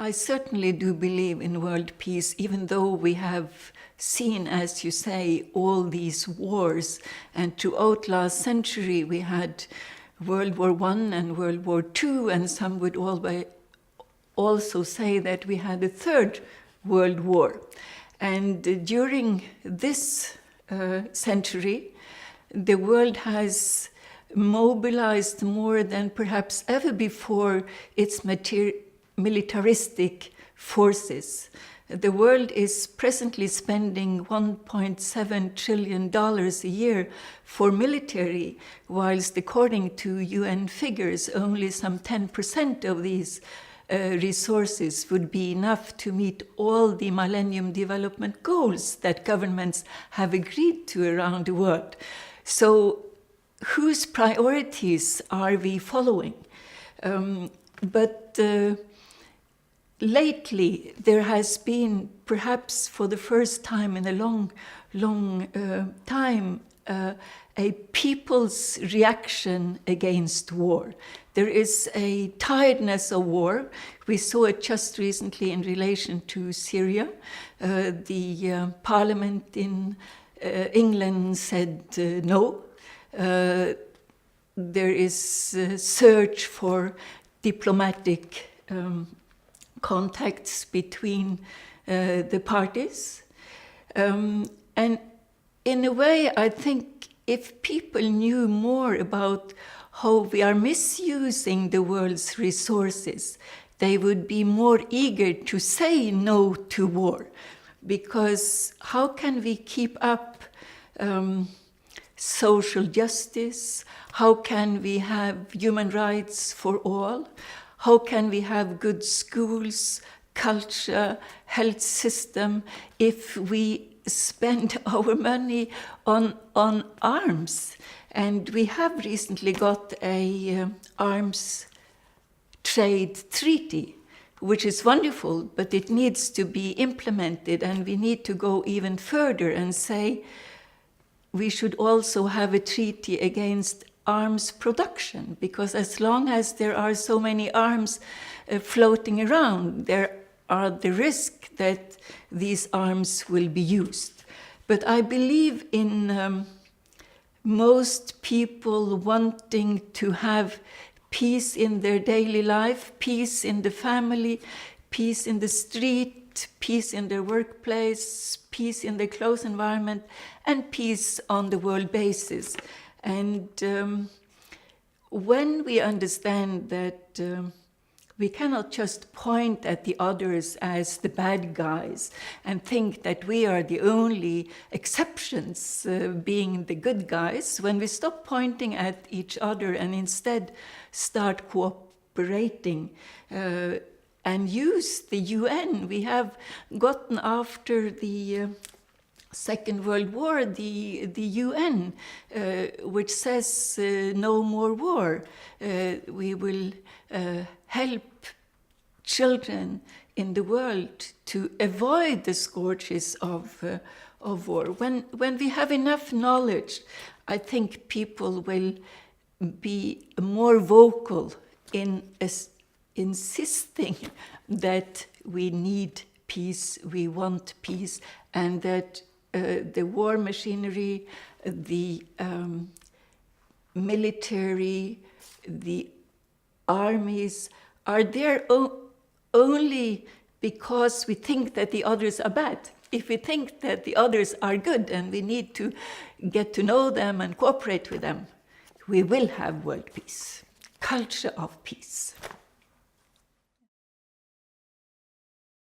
I certainly do believe in world peace, even though we have seen, as you say, all these wars. And throughout last century, we had World War I and World War II, and some would also say that we had a third World War. And during this century, the world has mobilized more than perhaps ever before its militaristic forces. The world is presently spending $1.7 trillion a year for military, whilst according to UN figures, only some 10% of these resources would be enough to meet all the Millennium Development Goals that governments have agreed to around the world. So whose priorities are we following? Lately, there has been, perhaps for the first time in a long time, a people's reaction against war. There is a tiredness of war. We saw it just recently in relation to Syria. The parliament in England said no. There is a search for diplomatic contacts between the parties. And in a way, I think if people knew more about how we are misusing the world's resources, they would be more eager to say no to war. Because how can we keep up social justice? How can we have human rights for all? How can we have good schools, culture, health system if we spend our money on arms? And we have recently got a arms trade treaty, which is wonderful, but it needs to be implemented, and we need to go even further and say we should also have a treaty against arms production, because as long as there are so many arms floating around, there are the risk that these arms will be used. But I believe in most people wanting to have peace in their daily life, peace in the family, peace in the street, peace in their workplace, peace in their close environment, and peace on the world basis. And when we understand that we cannot just point at the others as the bad guys and think that we are the only exceptions, being the good guys, when we stop pointing at each other and instead start cooperating and use the UN. We have gotten, after the Second World War, the UN, which says no more war. We will help children in the world to avoid the scourges of war. When we have enough knowledge, I think people will be more vocal in insisting that we need peace, we want peace, and that the war machinery, the military, the armies are there only because we think that the others are bad. If we think that the others are good and we need to get to know them and cooperate with them, we will have world peace, culture of peace.